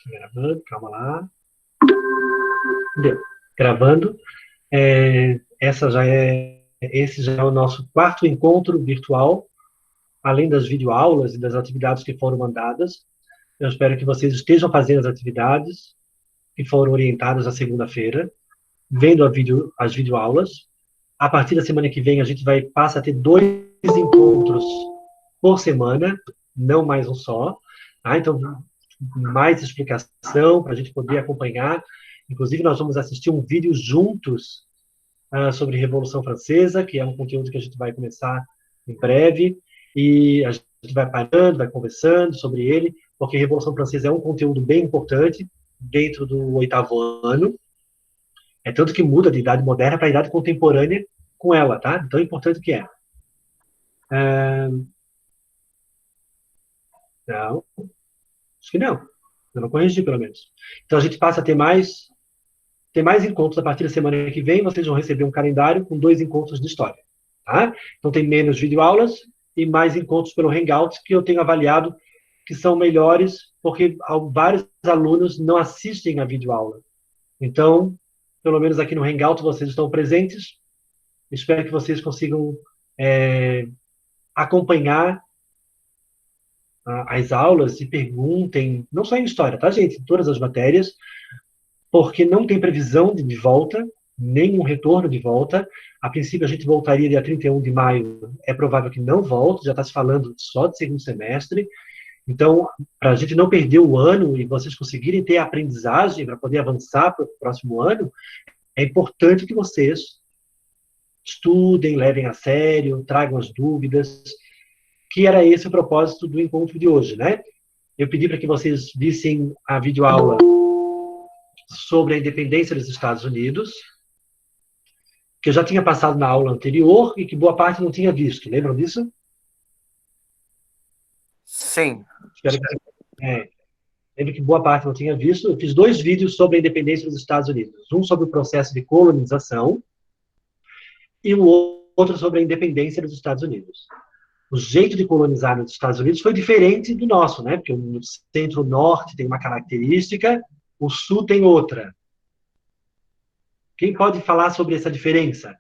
Gravando, calma lá. Deu. Gravando. Esse já é o nosso quarto encontro virtual, além das videoaulas e das atividades que foram mandadas. Eu espero que vocês estejam fazendo as atividades que foram orientadas na segunda-feira, vendo as videoaulas. A partir da semana que vem, a gente passa a ter 2 encontros por semana, não mais um só. Tá? Então, mais explicação para a gente poder acompanhar. Inclusive, nós vamos assistir um vídeo juntos sobre Revolução Francesa, que é um conteúdo que a gente vai começar em breve. E a gente vai parando, vai conversando sobre ele, porque Revolução Francesa é um conteúdo bem importante dentro do 8º ano. É tanto que muda de idade moderna para a idade contemporânea com ela, tá? Tão importante que é. Não, acho que não. Eu não corrigi, pelo menos. Então, a gente passa a ter mais encontros a partir da semana que vem. Vocês vão receber um calendário com 2 encontros de história. Tá? Então, tem menos videoaulas e mais encontros pelo Hangout, que eu tenho avaliado que são melhores, porque vários alunos não assistem a videoaula. Então, pelo menos aqui no Hangout, vocês estão presentes. Espero que vocês consigam acompanhar as aulas e perguntem, não só em história, tá, gente? Em todas as matérias, porque não tem previsão de volta, nenhum retorno de volta. A princípio, a gente voltaria dia 31 de maio. É provável que não volte, já está se falando só de segundo semestre. Então, para a gente não perder o ano e vocês conseguirem ter aprendizagem para poder avançar para o próximo ano, é importante que vocês estudem, levem a sério, tragam as dúvidas, que era esse o propósito do encontro de hoje, né? Eu pedi para que vocês vissem a videoaula sobre a independência dos Estados Unidos, que eu já tinha passado na aula anterior e que boa parte não tinha visto. Lembram disso? Sim. Lembro que boa parte não tinha visto. Eu fiz 2 vídeos sobre a independência dos Estados Unidos. Um sobre o processo de colonização e o outro sobre a independência dos Estados Unidos. O jeito de colonizar nos Estados Unidos foi diferente do nosso, né? Porque o centro-norte tem uma característica, o sul tem outra. Quem pode falar sobre essa diferença?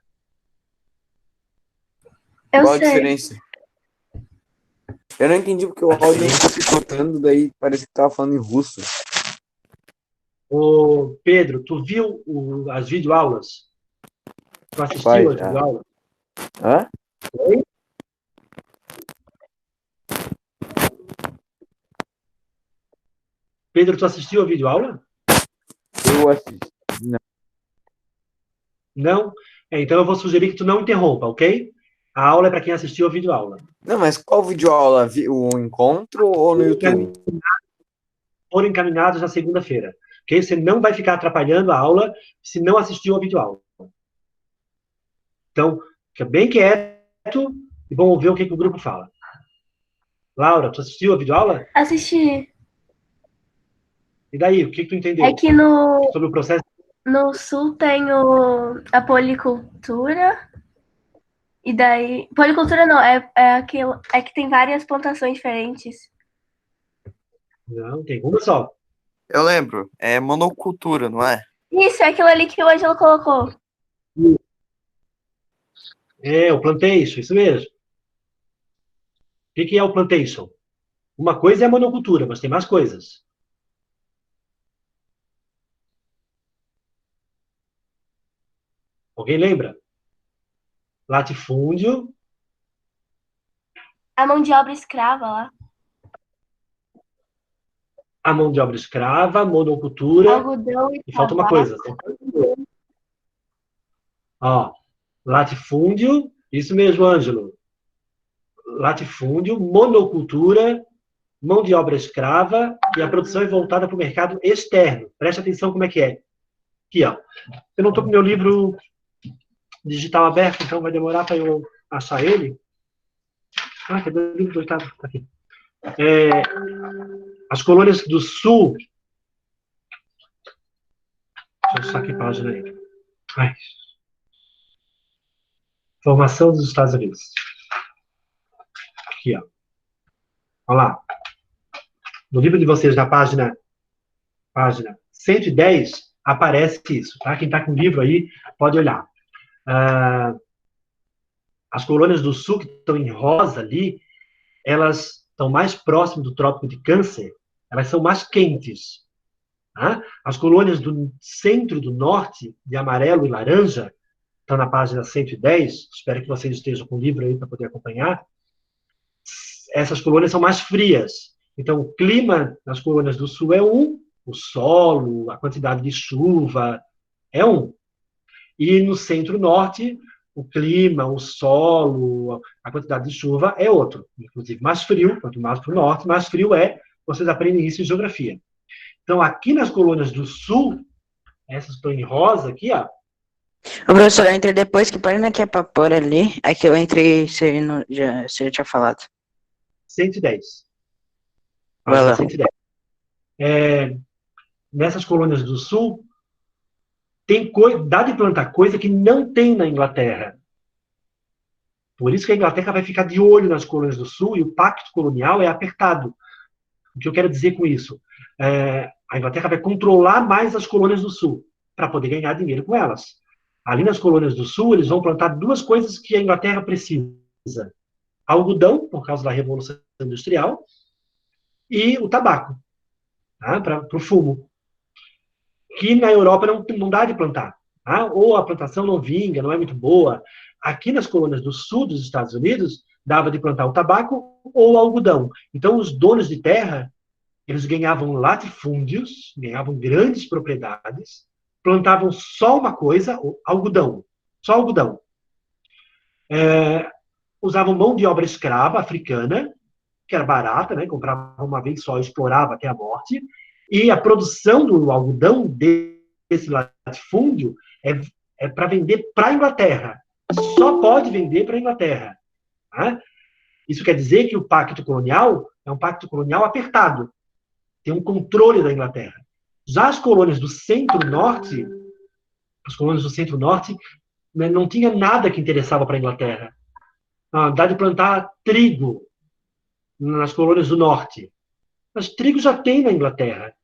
Qual a diferença? Eu não entendi porque o áudio está picotando, daí parece que estava falando em russo. Ô, Pedro, tu viu as videoaulas? Tu assistiu as videoaulas? Hã? Oi? Pedro, tu assistiu a videoaula? Eu assisti. Não. Não? Então eu vou sugerir que tu não interrompa, ok? A aula é para quem assistiu a videoaula. Não, mas qual videoaula? O encontro ou no YouTube? Foram encaminhados na segunda-feira. Ok? Você não vai ficar atrapalhando a aula se não assistiu a videoaula. Então, fica bem quieto e vamos ver o que o grupo fala. Laura, tu assistiu a videoaula? Assisti. E daí, o que tu entendeu? É que sobre o processo? No sul tem a policultura. E daí. Policultura não, aquilo. É que tem várias plantações diferentes. Não, tem uma só. Eu lembro. É monocultura, não é? Isso, é aquilo ali que o Ângelo colocou. É, o plantation, isso mesmo. O que é o plantation? Uma coisa é a monocultura, mas tem mais coisas. Alguém lembra? Latifúndio. A mão de obra escrava lá. A mão de obra escrava, monocultura. Algodão e falta uma coisa. Ó, latifúndio, isso mesmo, Ângelo. Latifúndio, monocultura, mão de obra escrava e a produção é voltada para o mercado externo. Preste atenção como é que é. Aqui, ó. Eu não estou com meu livro digital aberto, então vai demorar para eu achar ele. Ah, cadê o livro do 8º? Tá aqui. As colônias do sul. Deixa eu achar aqui a página aí. Ai. Formação dos Estados Unidos. Aqui, ó. Olha lá. No livro de vocês, na página página 110, aparece isso, tá? Quem está com o livro aí pode olhar. As colônias do sul, que estão em rosa ali, elas estão mais próximas do Trópico de Câncer, elas são mais quentes. Tá? As colônias do centro do norte, de amarelo e laranja, estão na página 110, espero que vocês estejam com o livro aí para poder acompanhar. Essas colônias são mais frias. Então, o clima nas colônias do sul é um, o solo, a quantidade de chuva é um. E no centro-norte, o clima, o solo, a quantidade de chuva é outro. Inclusive, mais frio, quanto mais para o norte, mais frio é. Vocês aprendem isso em geografia. Então, aqui nas colônias do sul, essas estão em rosa aqui, ó. Ô, professor, eu entrei depois, que página que é pra pôr ali? É que eu entrei, você já tinha falado. 110. Vai Página lá. 110. Nessas colônias do sul, dá de plantar coisa que não tem na Inglaterra. Por isso que a Inglaterra vai ficar de olho nas colônias do sul e o pacto colonial é apertado. O que eu quero dizer com isso? A Inglaterra vai controlar mais as colônias do sul para poder ganhar dinheiro com elas. Ali nas colônias do sul, eles vão plantar duas coisas que a Inglaterra precisa. Algodão, por causa da Revolução Industrial, e o tabaco, tá? Para o fumo. Que na Europa não dá de plantar. Tá? Ou a plantação não vinga, não é muito boa. Aqui nas colônias do sul dos Estados Unidos, dava de plantar o tabaco ou o algodão. Então, os donos de terra, eles ganhavam latifúndios, ganhavam grandes propriedades, plantavam só uma coisa, algodão. Só algodão. Usavam mão de obra escrava africana, que era barata, né? Comprava uma vez só, explorava até a morte. E a produção do algodão desse latifúndio é para vender para a Inglaterra. Só pode vender para a Inglaterra. Tá? Isso quer dizer que o pacto colonial é um pacto colonial apertado. Tem um controle da Inglaterra. Já as colônias do centro-norte, né, não tinha nada que interessava para a Inglaterra. Dá de plantar trigo nas colônias do norte. Mas trigo já tem na Inglaterra.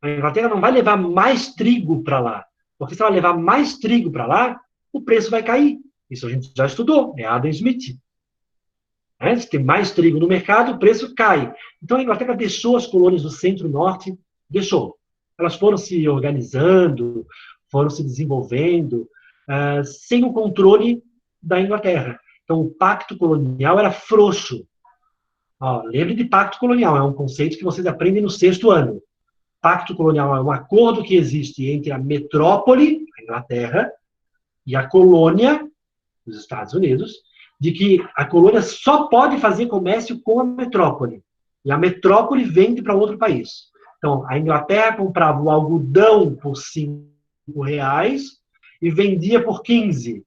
A Inglaterra não vai levar mais trigo para lá. Porque se ela levar mais trigo para lá, o preço vai cair. Isso a gente já estudou, é Adam Smith. Se tem mais trigo no mercado, o preço cai. Então a Inglaterra deixou as colônias do centro-norte, deixou. Elas foram se organizando, foram se desenvolvendo, sem o controle da Inglaterra. Então o pacto colonial era frouxo. Lembre de pacto colonial, é um conceito que vocês aprendem no 6º ano. Pacto colonial é um acordo que existe entre a metrópole, a Inglaterra, e a colônia, os Estados Unidos, de que a colônia só pode fazer comércio com a metrópole. E a metrópole vende para outro país. Então, a Inglaterra comprava o algodão por R$5 e vendia por 15.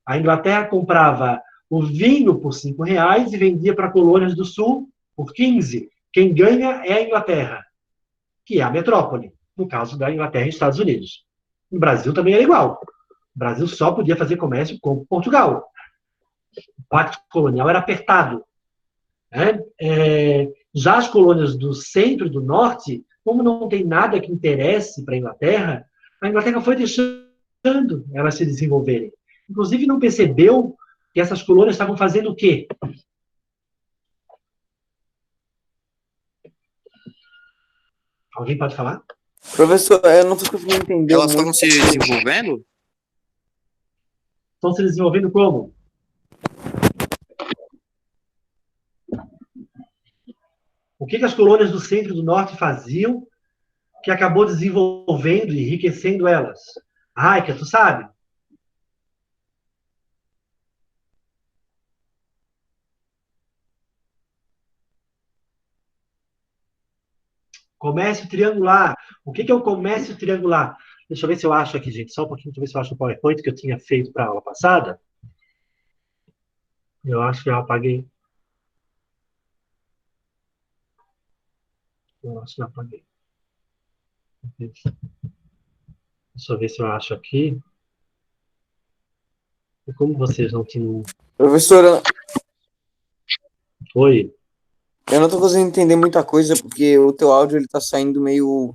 A Inglaterra comprava o vinho por R$5 e vendia para colônias do sul por 15. Quem ganha é a Inglaterra, que é a metrópole, no caso da Inglaterra e Estados Unidos. No Brasil também era igual. O Brasil só podia fazer comércio com Portugal. O pacto colonial era apertado. Já as colônias do centro e do norte, como não tem nada que interesse para a Inglaterra foi deixando elas se desenvolverem. Inclusive, não percebeu que essas colônias estavam fazendo o quê? Alguém pode falar? Professor, eu não estou conseguindo entender. Elas estavam se desenvolvendo? Estão se desenvolvendo como? O que as colônias do centro e do norte faziam que acabou desenvolvendo e enriquecendo elas? Raika, tu sabe? Comércio triangular. O que é o comércio triangular? Deixa eu ver se eu acho aqui, gente. Só um pouquinho, deixa eu ver se eu acho o PowerPoint que eu tinha feito para a aula passada. Eu acho que eu apaguei. Eu acho que eu apaguei. Deixa eu ver se eu acho aqui. E como vocês não tinham... Professor, Oi. eu não estou conseguindo entender muita coisa, porque o teu áudio ele tá saindo meio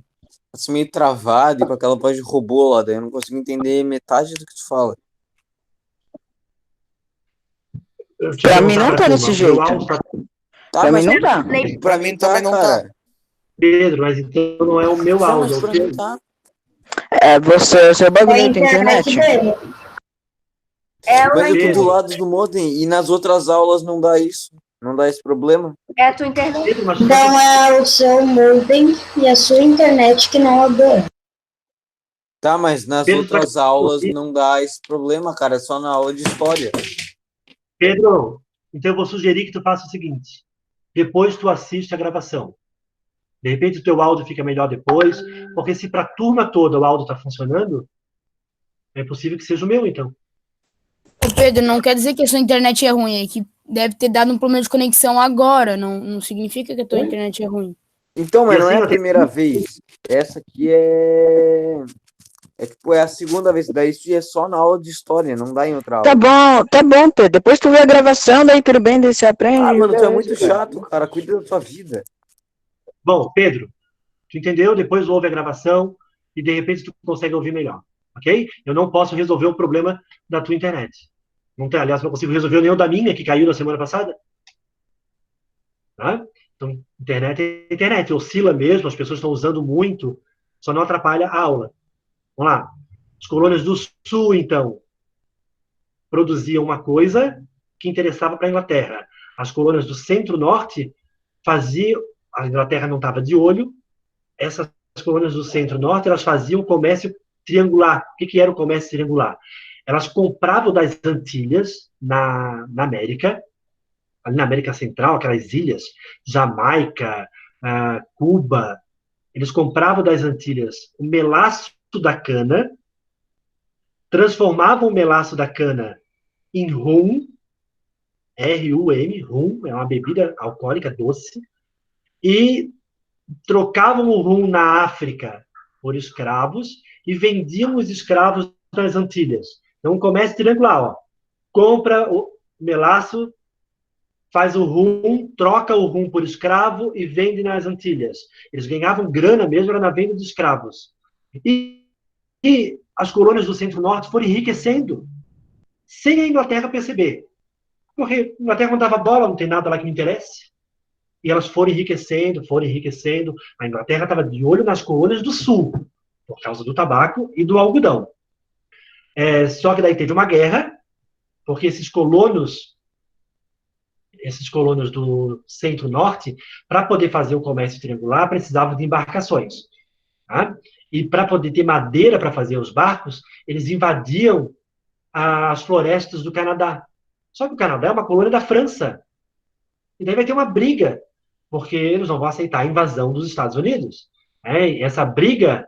assim, meio travado e com aquela voz de robô lá, daí eu não consigo entender metade do que tu fala. Deixa eu Pra mim perguntar não para a tá turma. desse O meu jeito. áudio está. Tá, Pra mim mas não tá. Nem pra mim tá, cara. Pedro, mas então não é o meu Tá, áudio, mas é o pra mim teu. tá. É, você, seu É bagulho a aí tem internet internet? dele. Mas eu tô do Pedro, lado do modem e nas outras aulas não dá isso. Não dá esse problema. é a tua internet. Pedro, mas tu tá Então é o seu modem e a sua internet que não é boa. Tá, mas nas Pedro, tu tá outras aulas não dá esse problema, cara. É só na aula de história. Pedro, então eu vou sugerir que tu faça o seguinte: depois tu assiste a gravação. De repente o teu áudio fica melhor depois, porque se para a turma toda o áudio está funcionando, é possível que seja o meu, então. Ô Pedro, não quer dizer que a sua internet é ruim, é que deve ter dado um problema de conexão agora, não significa que a tua internet é ruim. Então, E mas não é assim, a até primeira vez. Essa aqui é a segunda vez. Daí isso é só na aula de história, não dá em outra aula. Tá bom, Pedro. Depois tu vê a gravação, daí tudo bem, daí você aprende. Ah, mano, tu é Beleza, muito cara. chato, cara. Cuida da tua vida. Bom, Pedro, tu entendeu? Depois ouve a gravação e de repente tu consegue ouvir melhor, ok? Eu não posso resolver o problema da tua internet. Não tem, aliás, não consigo resolver nem o da minha, que caiu na semana passada. Tá? Então, internet é internet, oscila mesmo, as pessoas estão usando muito, só não atrapalha a aula. Vamos lá. As colônias do Sul, então, produziam uma coisa que interessava para a Inglaterra. As colônias do Centro-Norte faziam, a Inglaterra não estava de olho, essas colônias do Centro-Norte, elas faziam comércio triangular. O que era o comércio triangular? Elas compravam das Antilhas, na América, ali na América Central, aquelas ilhas, Jamaica, Cuba, eles compravam das Antilhas o melaço da cana, transformavam o melaço da cana em rum, R-U-M, rum, é uma bebida alcoólica doce, e trocavam o rum na África por escravos e vendiam os escravos nas Antilhas. Então, um comércio triangular, ó. Compra o melaço, faz o rum, troca o rum por escravo e vende nas Antilhas. Eles ganhavam grana mesmo, era na venda de escravos. E as colônias do Centro-Norte foram enriquecendo, sem a Inglaterra perceber. Porque a Inglaterra não dava bola, não tem nada lá que me interesse. E elas foram enriquecendo, foram enriquecendo. A Inglaterra estava de olho nas colônias do Sul, por causa do tabaco e do algodão. Só que daí teve uma guerra, porque esses colonos do Centro-Norte, para poder fazer o comércio triangular, precisavam de embarcações. Tá? E para poder ter madeira para fazer os barcos, eles invadiam as florestas do Canadá. Só que o Canadá é uma colônia da França. E daí vai ter uma briga, porque eles não vão aceitar a invasão dos Estados Unidos. E essa briga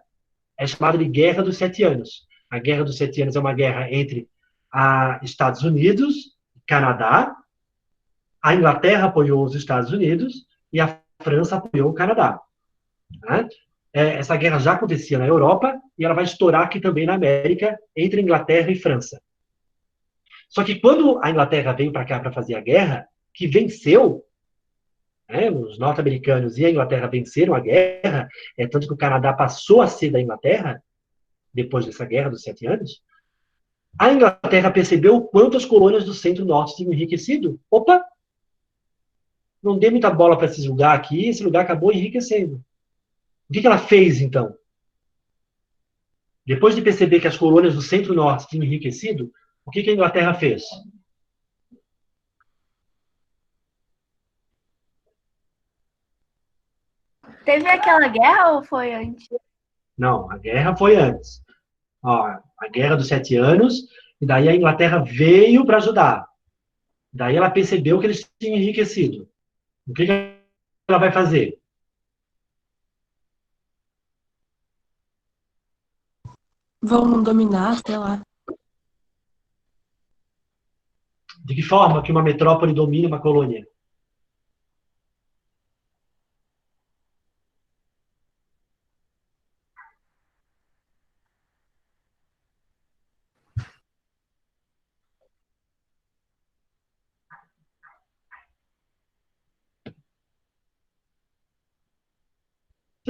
é chamada de Guerra dos Sete Anos. A Guerra dos Sete Anos é uma guerra entre Estados Unidos e Canadá. A Inglaterra apoiou os Estados Unidos e a França apoiou o Canadá. Né? Essa guerra já acontecia na Europa e ela vai estourar aqui também na América, entre Inglaterra e França. Só que quando a Inglaterra veio para cá para fazer a guerra, que venceu, os norte-americanos e a Inglaterra venceram a guerra, tanto que o Canadá passou a ser da Inglaterra, depois dessa guerra dos 7 anos, a Inglaterra percebeu o quanto as colônias do centro-norte tinham enriquecido. Opa! Não dei muita bola para esse lugar aqui, esse lugar acabou enriquecendo. O que ela fez, então? Depois de perceber que as colônias do centro-norte tinham enriquecido, o que a Inglaterra fez? Teve aquela guerra ou foi antes? Não, a guerra foi antes. Ó, a Guerra dos 7 Anos, e daí a Inglaterra veio para ajudar. Daí ela percebeu que eles tinham enriquecido. O que ela vai fazer? Vão dominar, sei lá. De que forma que uma metrópole domina uma colônia?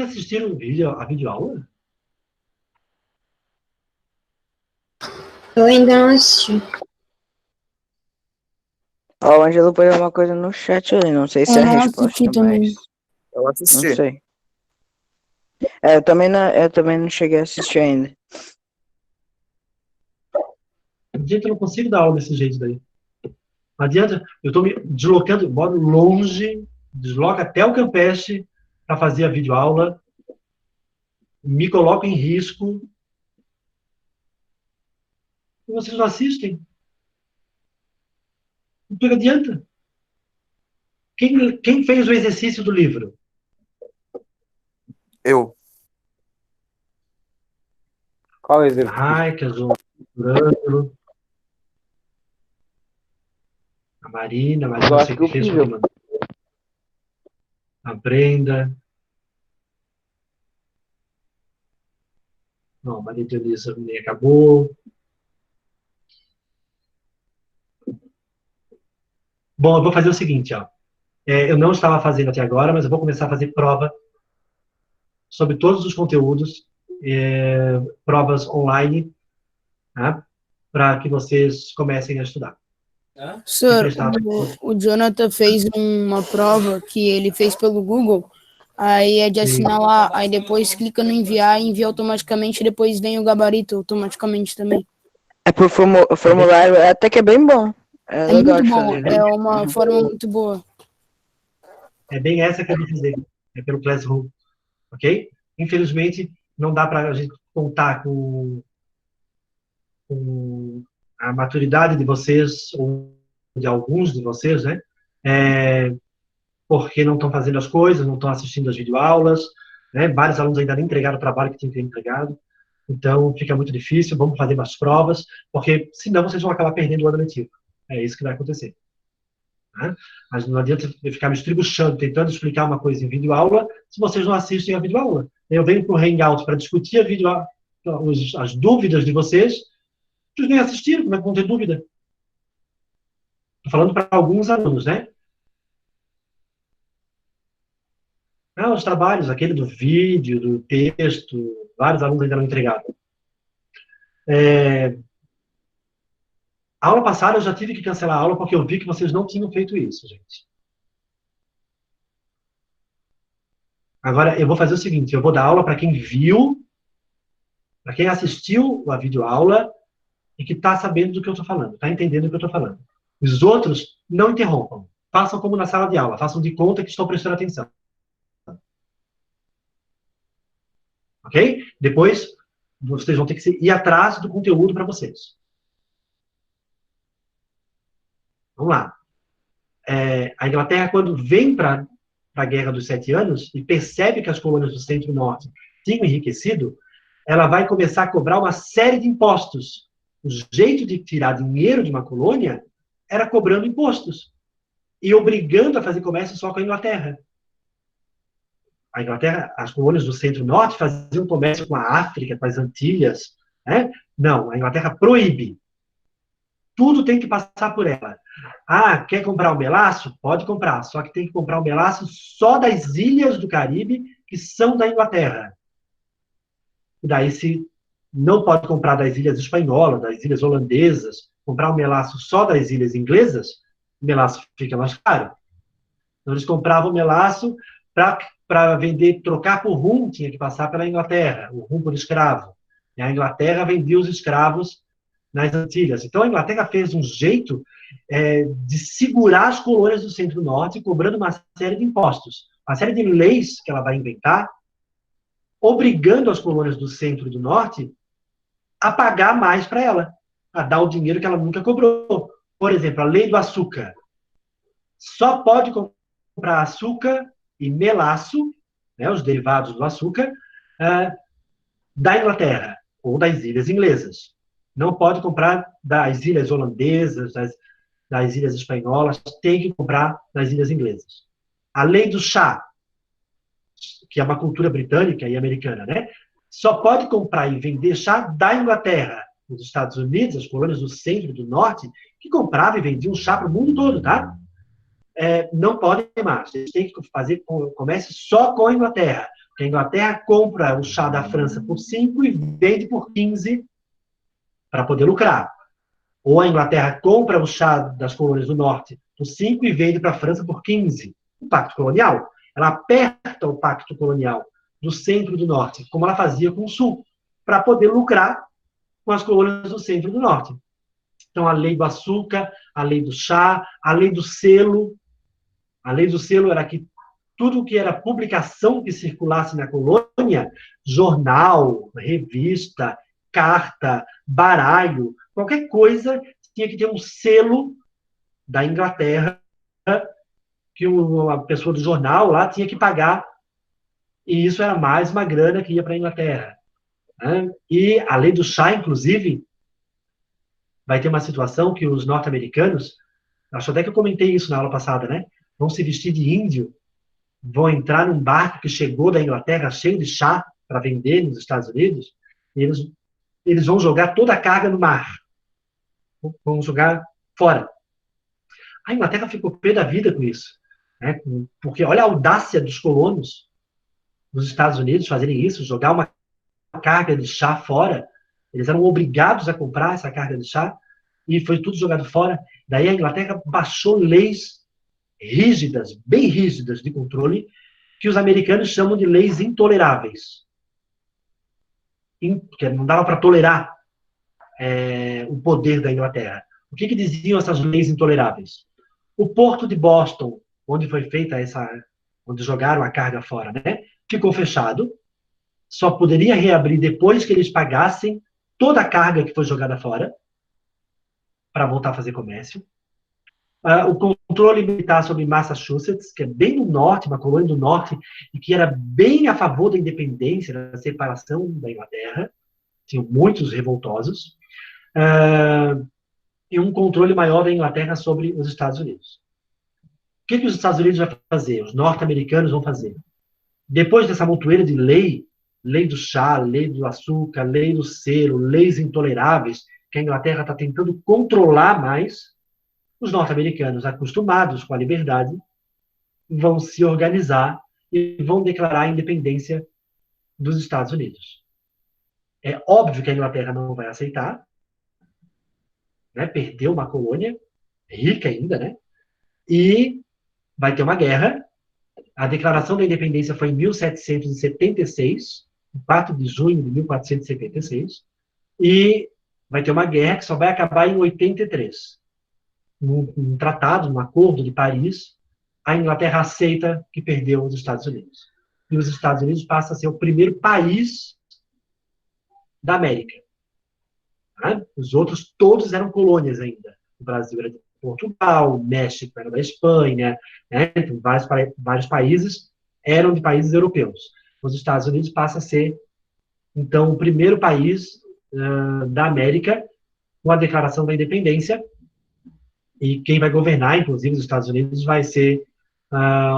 Vocês assistiram a videoaula? Eu ainda não assisti. Ó, o Ângelo pôs uma coisa no chat ali, não sei se é Eu a não resposta, assisti também. mas Eu não assisti. sei. Eu também não cheguei a assistir ainda. Gente, eu não consigo dar aula desse jeito daí. Não adianta, eu estou me deslocando, moro longe, desloco até o Campeche para fazer a videoaula, me coloco em risco, e vocês não assistem. Não adianta. Quem fez o exercício do livro? Eu. Qual exemplo? Raikas, o Ângelo, a Marina Eu não acho sei que o eu que fez, fiz. foi que mandou. A Brenda. Não, a Maria Teresa nem acabou. Bom, eu vou fazer o seguinte, ó. Eu não estava fazendo até agora, mas eu vou começar a fazer prova sobre todos os conteúdos, provas online, tá? Para que vocês comecem a estudar. Sir, o Jonathan fez uma prova que ele fez pelo Google, aí é de assinar lá, aí depois clica no enviar e envia automaticamente, depois vem o gabarito automaticamente também. É por formulário, até que é bem bom. É É legal muito de bom, fazer. é uma forma muito boa. É bem essa que eu vou fazer, é pelo Classroom, ok? Infelizmente, não dá para a gente contar com a maturidade de vocês, ou de alguns de vocês, né? Porque não estão fazendo as coisas, não estão assistindo as videoaulas, né? Vários alunos ainda nem entregaram o trabalho que tinham que ter entregado, então fica muito difícil, vamos fazer mais provas, porque senão vocês vão acabar perdendo o ano letivo. É isso que vai acontecer. Né? Mas não adianta eu ficar me estribuchando, tentando explicar uma coisa em videoaula, se vocês não assistem a videoaula. Eu venho para o Hangout para discutir a videoaula, as dúvidas de vocês, vocês nem assistiram, como é que vão ter dúvida? Estou falando para alguns alunos, né? Os trabalhos, aquele do vídeo, do texto, vários alunos ainda não entregaram. A aula passada eu já tive que cancelar a aula porque eu vi que vocês não tinham feito isso, gente. Agora, eu vou fazer o seguinte, eu vou dar aula para quem viu, para quem assistiu a videoaula e que está sabendo do que eu estou falando, está entendendo o que eu estou falando. Os outros, não interrompam. Façam como na sala de aula, façam de conta que estão prestando atenção. Ok? Depois, vocês vão ter que ir atrás do conteúdo para vocês. Vamos lá. A Inglaterra, quando vem para a Guerra dos 7 Anos e percebe que as colônias do Centro-Norte tinham enriquecido, ela vai começar a cobrar uma série de impostos. O jeito de tirar dinheiro de uma colônia era cobrando impostos e obrigando a fazer comércio só com a Inglaterra. A Inglaterra, as colônias do Centro-Norte faziam comércio com a África, com as Antilhas. Né? Não, a Inglaterra proíbe. Tudo tem que passar por ela. Quer comprar o melaço? Pode comprar, só que tem que comprar o melaço só das ilhas do Caribe, que são da Inglaterra. E daí, se não pode comprar das ilhas espanholas, das ilhas holandesas, comprar o melaço só das ilhas inglesas, o melaço fica mais caro. Então, eles compravam o melaço para vender, trocar por rum, tinha que passar pela Inglaterra, o rum por escravo. E a Inglaterra vendia os escravos nas Antilhas. Então, a Inglaterra fez um jeito de segurar as colônias do Centro-Norte, cobrando uma série de impostos, uma série de leis que ela vai inventar, obrigando as colônias do Centro e do Norte a pagar mais para ela, a dar o dinheiro que ela nunca cobrou. Por exemplo, a lei do açúcar. Só pode comprar açúcar e melaço, né, os derivados do açúcar, da Inglaterra ou das ilhas inglesas. Não pode comprar das ilhas holandesas, das ilhas espanholas, tem que comprar das ilhas inglesas. A lei do chá, que é uma cultura britânica e americana, né? Só pode comprar e vender chá da Inglaterra. Nos Estados Unidos, as colônias do centro e do norte, que compravam e vendiam chá para o mundo todo, tá? Não podem mais. Eles têm que fazer comércio só com a Inglaterra. Porque a Inglaterra compra o chá da França por 5 e vende por 15 para poder lucrar. Ou a Inglaterra compra o chá das colônias do norte por 5 e vende para a França por 15. O pacto colonial. Ela aperta o pacto colonial do centro e do norte, como ela fazia com o sul, para poder lucrar com as colônias do centro e do norte. Então, a lei do açúcar, a lei do chá, a lei do selo. A lei do selo era que tudo que era publicação que circulasse na colônia, jornal, revista, carta, baralho, qualquer coisa tinha que ter um selo da Inglaterra que uma pessoa do jornal lá tinha que pagar, e isso era mais uma grana que ia para a Inglaterra. Né? E a lei do chá, inclusive, vai ter uma situação que os norte-americanos, acho até que eu comentei isso na aula passada, né? Vão se vestir de índio, vão entrar num barco que chegou da Inglaterra cheio de chá para vender nos Estados Unidos, e eles vão jogar toda a carga no mar. Vão jogar fora. A Inglaterra ficou pé da vida com isso. Né? Porque olha a audácia dos colonos dos Estados Unidos fazerem isso, jogar uma carga de chá fora. Eles eram obrigados a comprar essa carga de chá e foi tudo jogado fora. Daí a Inglaterra baixou leis rígidas, bem rígidas de controle, que os americanos chamam de leis intoleráveis. Porque não dava para tolerar o poder da Inglaterra. O que diziam essas leis intoleráveis? O porto de Boston, onde foi feita onde jogaram a carga fora, né, ficou fechado, só poderia reabrir depois que eles pagassem toda a carga que foi jogada fora, para voltar a fazer comércio. O controle militar sobre Massachusetts, que é bem no norte, uma colônia do norte, e que era bem a favor da independência, da separação da Inglaterra, tinham muitos revoltosos, e um controle maior da Inglaterra sobre os Estados Unidos. O que os Estados Unidos vão fazer? Os norte-americanos vão fazer? Depois dessa montoeira de lei do chá, lei do açúcar, lei do selo, leis intoleráveis, que a Inglaterra está tentando controlar mais, os norte-americanos, acostumados com a liberdade, vão se organizar e vão declarar a independência dos Estados Unidos. É óbvio que a Inglaterra não vai aceitar, né? Perdeu uma colônia, rica ainda, né? E vai ter uma guerra. A declaração da independência foi em 1776, 4 de junho de 1476, e vai ter uma guerra que só vai acabar em 83. Num tratado, num acordo de Paris, a Inglaterra aceita que perdeu os Estados Unidos. E os Estados Unidos passam a ser o primeiro país da América. Tá? Os outros todos eram colônias ainda. O Brasil era de Portugal, o México era da Espanha, né? Então, vários países eram de países europeus. Os Estados Unidos passa a ser, então, o primeiro país da América com a declaração da independência, e quem vai governar, inclusive, os Estados Unidos, vai ser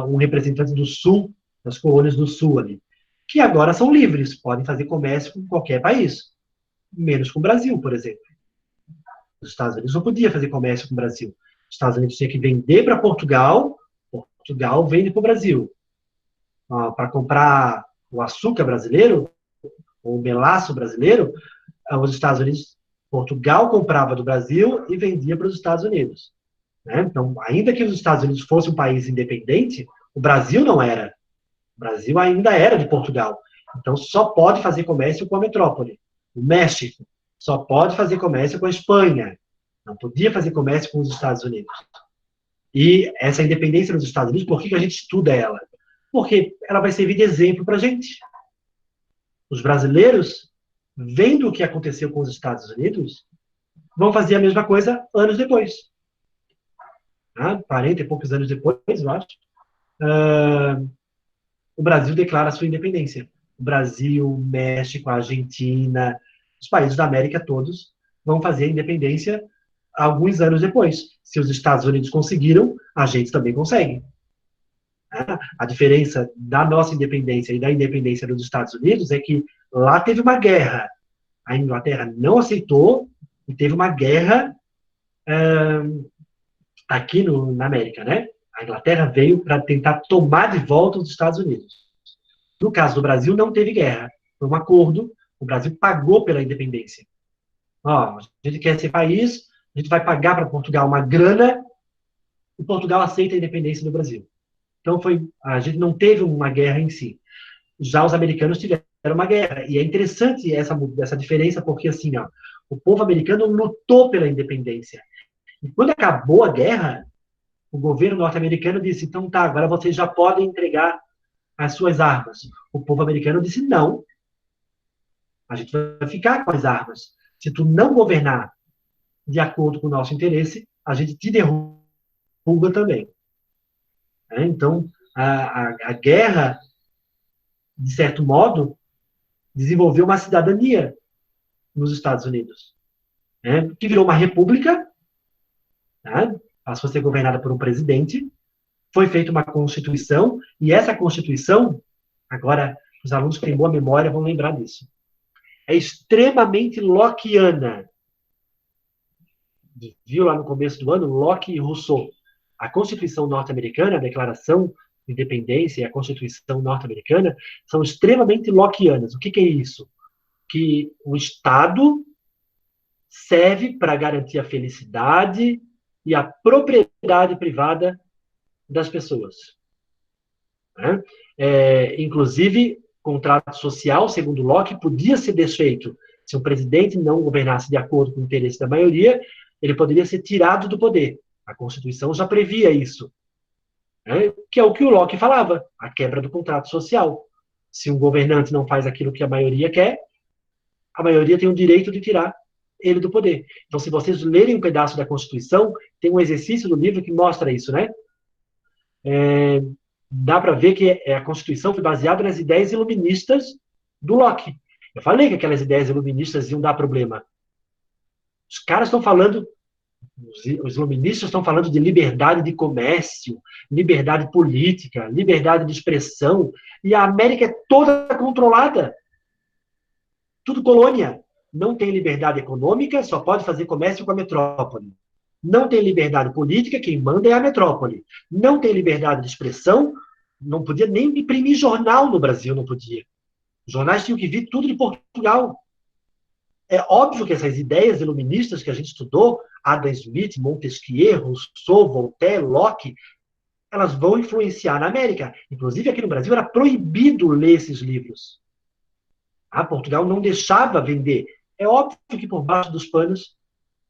um representante do Sul, das colônias do Sul ali, que agora são livres, podem fazer comércio com qualquer país, menos com o Brasil, por exemplo. Os Estados Unidos não podia fazer comércio com o Brasil. Os Estados Unidos tinha que vender para Portugal, Portugal vende para o Brasil. Para comprar o açúcar brasileiro, ou o melaço brasileiro, os Estados Unidos, Portugal comprava do Brasil e vendia para os Estados Unidos. Né? Então, ainda que os Estados Unidos fosse um país independente, o Brasil não era. O Brasil ainda era de Portugal. Então, só pode fazer comércio com a metrópole. O México só pode fazer comércio com a Espanha. Não podia fazer comércio com os Estados Unidos. E essa independência dos Estados Unidos, por que a gente estuda ela? Porque ela vai servir de exemplo para a gente. Os brasileiros, vendo o que aconteceu com os Estados Unidos, vão fazer a mesma coisa anos depois. 40 e poucos anos depois, eu acho, o Brasil declara a sua independência. O Brasil, o México, a Argentina, os países da América todos vão fazer a independência alguns anos depois. Se os Estados Unidos conseguiram, a gente também consegue. A diferença da nossa independência e da independência dos Estados Unidos é que lá teve uma guerra. A Inglaterra não aceitou e teve uma guerra aqui na América, né? A Inglaterra veio para tentar tomar de volta os Estados Unidos. No caso do Brasil, não teve guerra. Foi um acordo, o Brasil pagou pela independência. Ó, a gente quer ser país, a gente vai pagar para Portugal uma grana, e Portugal aceita a independência do Brasil. Então, a gente não teve uma guerra em si. Já os americanos tiveram uma guerra. E é interessante essa diferença, porque assim, ó, o povo americano lutou pela independência. E quando acabou a guerra, o governo norte-americano disse, então tá, agora vocês já podem entregar as suas armas. O povo americano disse, não, a gente vai ficar com as armas. Se tu não governar de acordo com o nosso interesse, a gente te derruba também. Então, a guerra, de certo modo, desenvolveu uma cidadania nos Estados Unidos, que virou uma república, passou a ser governada por um presidente, foi feita uma Constituição, e essa Constituição, agora, os alunos que têm boa memória vão lembrar disso, é extremamente lockeana. Viu lá no começo do ano, Locke e Rousseau. A Constituição norte-americana, a Declaração de Independência e a Constituição norte-americana são extremamente lockeanas. O que é isso? Que o Estado serve para garantir a felicidade e a propriedade privada das pessoas. Inclusive, contrato social, segundo Locke, podia ser desfeito. Se o presidente não governasse de acordo com o interesse da maioria, ele poderia ser tirado do poder. A Constituição já previa isso. Que é o que o Locke falava, a quebra do contrato social. Se um governante não faz aquilo que a maioria quer, a maioria tem o direito de tirar ele do poder. Então, se vocês lerem um pedaço da Constituição, tem um exercício do livro que mostra isso, né? Dá para ver que a Constituição foi baseada nas ideias iluministas do Locke. Eu falei que aquelas ideias iluministas iam dar problema. Os caras estão falando, os iluministas estão falando de liberdade de comércio, liberdade política, liberdade de expressão, e a América é toda controlada. Tudo colônia. Não tem liberdade econômica, só pode fazer comércio com a metrópole. Não tem liberdade política, quem manda é a metrópole. Não tem liberdade de expressão, não podia nem imprimir jornal no Brasil, não podia. Os jornais tinham que vir tudo de Portugal. É óbvio que essas ideias iluministas que a gente estudou, Adam Smith, Montesquieu, Rousseau, Voltaire, Locke, elas vão influenciar na América. Inclusive, aqui no Brasil era proibido ler esses livros. Portugal não deixava vender. É óbvio que por baixo dos panos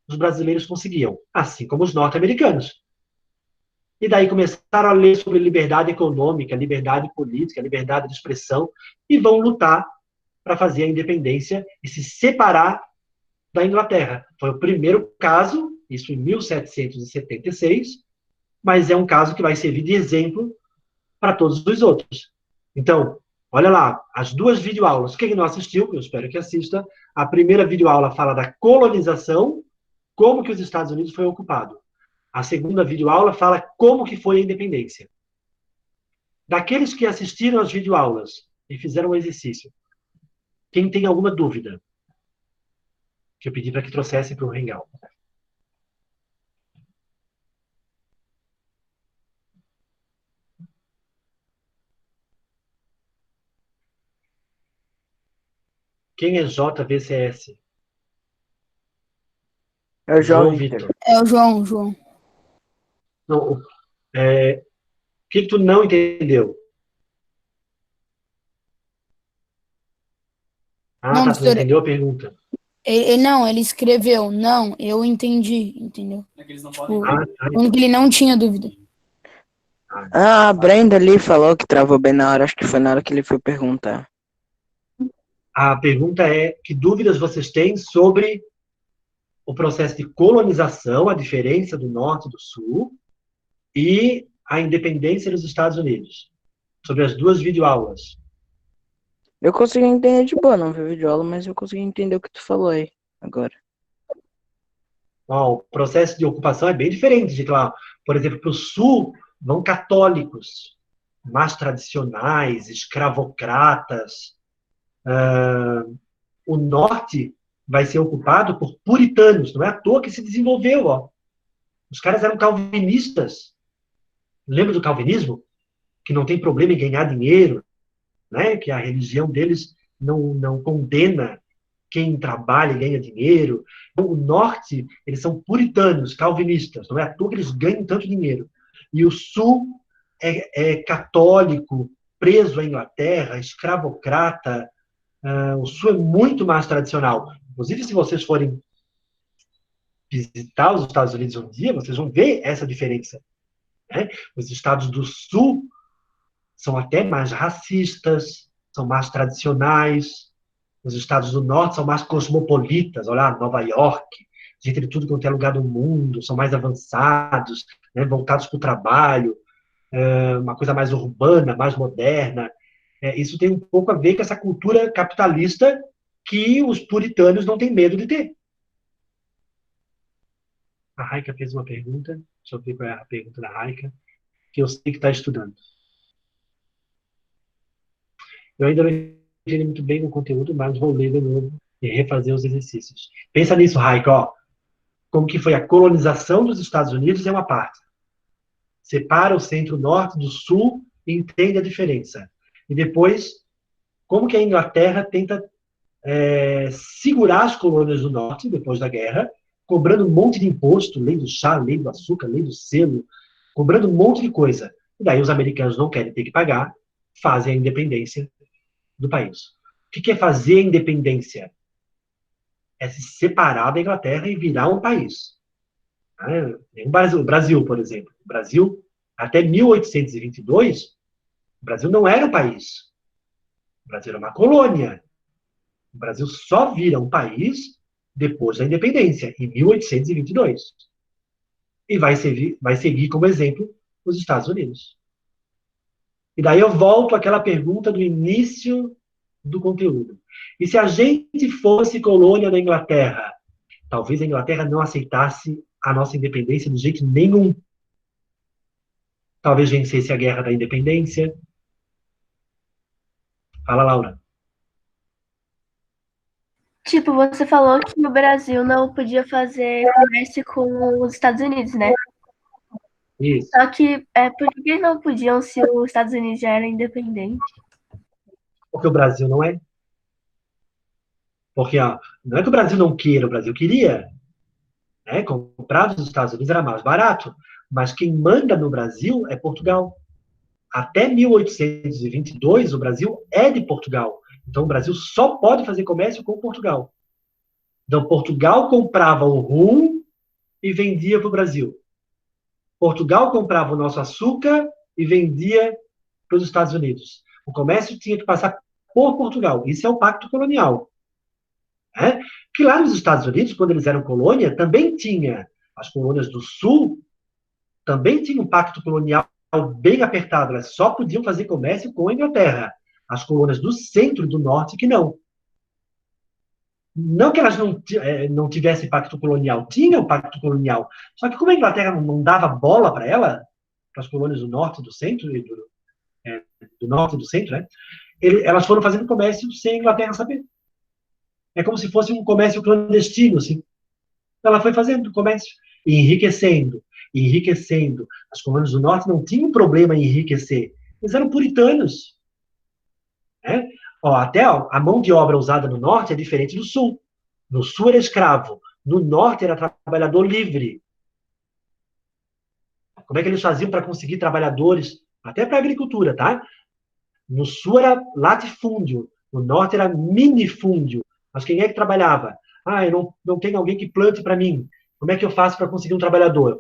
os brasileiros conseguiam, assim como os norte-americanos. E daí começaram a ler sobre liberdade econômica, liberdade política, liberdade de expressão, e vão lutar para fazer a independência e se separar da Inglaterra. Foi o primeiro caso, isso em 1776, mas é um caso que vai servir de exemplo para todos os outros. Então, olha lá, as duas videoaulas. Quem não assistiu, eu espero que assista. A primeira videoaula fala da colonização, como que os Estados Unidos foi ocupado. A segunda videoaula fala como que foi a independência. Daqueles que assistiram às videoaulas e fizeram o exercício, quem tem alguma dúvida? Que eu pedi para que trouxesse para o Hangout. Quem é JVCS? É o João Vitor. Vitor. É o João. Não, o que tu não entendeu? Não, Tu não professor. entendeu a pergunta. Ele escreveu, não, eu entendi, entendeu? Tipo, Tá. falando que ele não tinha dúvida. A Brenda ali falou que travou bem na hora, acho que foi na hora que ele foi perguntar. A pergunta é, que dúvidas vocês têm sobre o processo de colonização, a diferença do norte e do sul, e a independência dos Estados Unidos? Sobre as duas videoaulas. Eu consegui entender de boa, não vi videoaula, mas eu consegui entender o que tu falou aí, agora. O processo de ocupação é bem diferente de lá. Por exemplo, para o sul vão católicos, mais tradicionais, escravocratas. O norte vai ser ocupado por puritanos, não é à toa que se desenvolveu. Os caras eram calvinistas. Lembra do calvinismo? Que não tem problema em ganhar dinheiro, né? Que a religião deles não condena quem trabalha e ganha dinheiro. O norte, eles são puritanos, calvinistas, não é à toa que eles ganham tanto dinheiro. E o sul é católico, preso à Inglaterra, escravocrata. O sul é muito mais tradicional. Inclusive, se vocês forem visitar os Estados Unidos um dia, vocês vão ver essa diferença, né? Os estados do sul são até mais racistas, são mais tradicionais. Os estados do norte são mais cosmopolitas. Olha lá, Nova York, gente de tudo quanto é lugar do mundo, são mais avançados, né, voltados para o trabalho, uma coisa mais urbana, mais moderna. Isso tem um pouco a ver com essa cultura capitalista que os puritanos não têm medo de ter. A Raika fez uma pergunta, deixa eu ver qual é a pergunta da Raika, que eu sei que está estudando. Eu ainda não entendi muito bem o conteúdo, mas vou ler de novo e refazer os exercícios. Pensa nisso, Raika, ó. Como que foi a colonização dos Estados Unidos é uma parte. Separa o centro-norte do sul e entende a diferença. E depois, como que a Inglaterra tenta segurar as colônias do norte, depois da guerra, cobrando um monte de imposto, lei do chá, lei do açúcar, lei do selo, cobrando um monte de coisa. E daí os americanos não querem ter que pagar, fazem a independência do país. O que é fazer a independência? É se separar da Inglaterra e virar um país. O Brasil, por exemplo. O Brasil, até 1822, o Brasil não era um país. O Brasil era uma colônia. O Brasil só vira um país depois da independência, em 1822. E vai seguir como exemplo os Estados Unidos. E daí eu volto àquela pergunta do início do conteúdo. E se a gente fosse colônia da Inglaterra? Talvez a Inglaterra não aceitasse a nossa independência de jeito nenhum. Talvez vencesse a guerra da independência. Fala, Laura. Tipo, você falou que o Brasil não podia fazer comércio com os Estados Unidos, né? Isso. Só que por que eles não podiam se os Estados Unidos já era independente? Porque o Brasil não é. Porque não é que o Brasil não queira, o Brasil queria. Né? Comprar dos Estados Unidos era mais barato. Mas quem manda no Brasil é Portugal. Até 1822, o Brasil é de Portugal. Então, o Brasil só pode fazer comércio com Portugal. Então, Portugal comprava o rum e vendia para o Brasil. Portugal comprava o nosso açúcar e vendia para os Estados Unidos. O comércio tinha que passar por Portugal. Isso é o pacto colonial. Que lá nos Estados Unidos, quando eles eram colônia, também tinha. As colônias do Sul também tinham um pacto colonial bem apertado. Elas só podiam fazer comércio com a Inglaterra. As colônias do centro e do norte que não. Não que elas não tivessem pacto colonial, tinham pacto colonial. Só que como a Inglaterra não dava bola para ela, para as colônias do norte e do centro, e do norte e do centro, né? Elas foram fazendo comércio sem a Inglaterra saber. É como se fosse um comércio clandestino, assim. Ela foi fazendo comércio, e enriquecendo, e enriquecendo. As colônias do norte não tinham problema em enriquecer. Eles eram puritanos. Até a mão de obra usada no norte é diferente do sul. No sul era escravo. No norte era trabalhador livre. Como é que eles faziam para conseguir trabalhadores? Até para a agricultura, tá? No sul era latifúndio. No norte era minifúndio. Mas quem é que trabalhava? Eu não tenho alguém que plante para mim. Como é que eu faço para conseguir um trabalhador?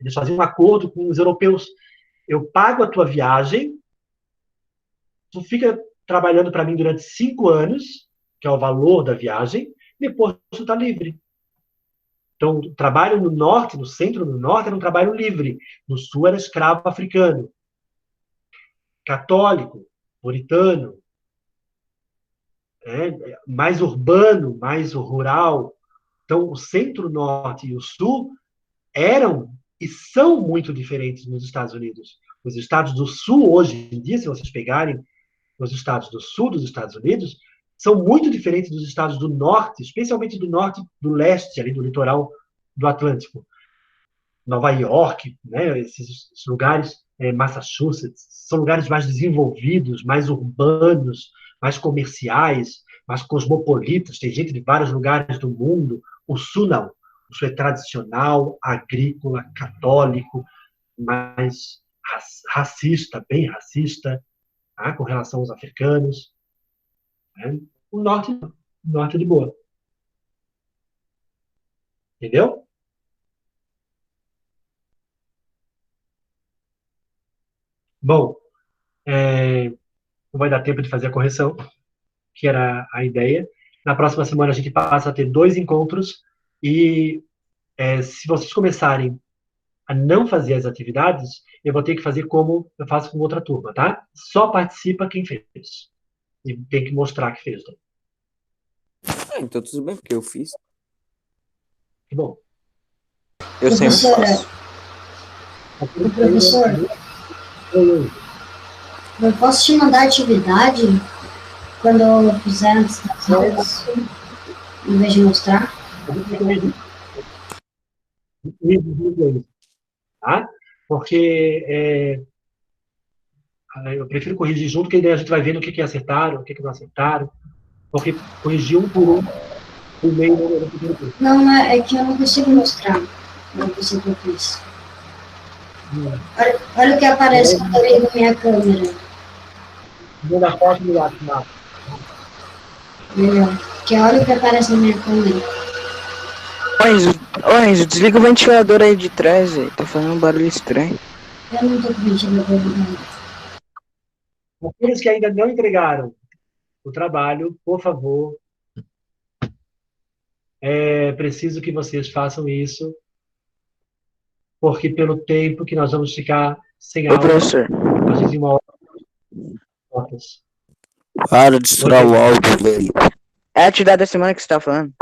Eles faziam um acordo com os europeus. Eu pago a tua viagem, tu fica trabalhando para mim durante 5 anos, que é o valor da viagem, depois tu está livre. Então, o trabalho no norte, no centro do norte, era um trabalho livre. No sul era escravo africano. Católico, puritano, mais urbano, mais rural. Então, o centro-norte e o sul eram e são muito diferentes nos Estados Unidos. Os estados do sul, hoje em dia, se vocês pegarem os estados do sul dos Estados Unidos, são muito diferentes dos estados do norte, especialmente do norte e do leste, ali do litoral do Atlântico. Nova York, né, esses lugares Massachusetts, são lugares mais desenvolvidos, mais urbanos, mais comerciais, mais cosmopolitas, tem gente de vários lugares do mundo. O Sul não. O Sul é tradicional, agrícola, católico, mais racista, bem racista, tá? Com relação aos africanos. Né? O Norte não. O Norte é de boa. Entendeu? Bom, não vai dar tempo de fazer a correção, que era a ideia. Na próxima semana a gente passa a ter 2 encontros e se vocês começarem a não fazer as atividades, eu vou ter que fazer como eu faço com outra turma, tá? Só participa quem fez. E tem que mostrar que fez. Tá? Então tudo bem, porque eu fiz. Que bom. Eu sempre faço. Professor, eu posso te mandar ade quando eu fizer antes das aulas, em vez de mostrar? Tá? Porque eu prefiro corrigir junto, porque daí a gente vai vendo o que acertaram, o que não acertaram. Porque corrigir um por um, por meio do primeiro curso. Não, é que eu não consigo mostrar o que eu fiz. Olha o que aparece quando eu ligo minha câmera. Manda foto no WhatsApp. Melhor. Que olha o que aparece na minha câmera. Ô Enzo, desliga o ventilador aí de trás, velho. Tá fazendo um barulho estranho. Eu não tô com ventilador ligado. Aqueles que ainda não entregaram o trabalho, por favor, é preciso que vocês façam isso, porque pelo tempo que nós vamos ficar sem Ô, aula, professor. a gente tem uma hora. Notas. Para de estourar o áudio, velho. É a atividade da semana que você tá falando.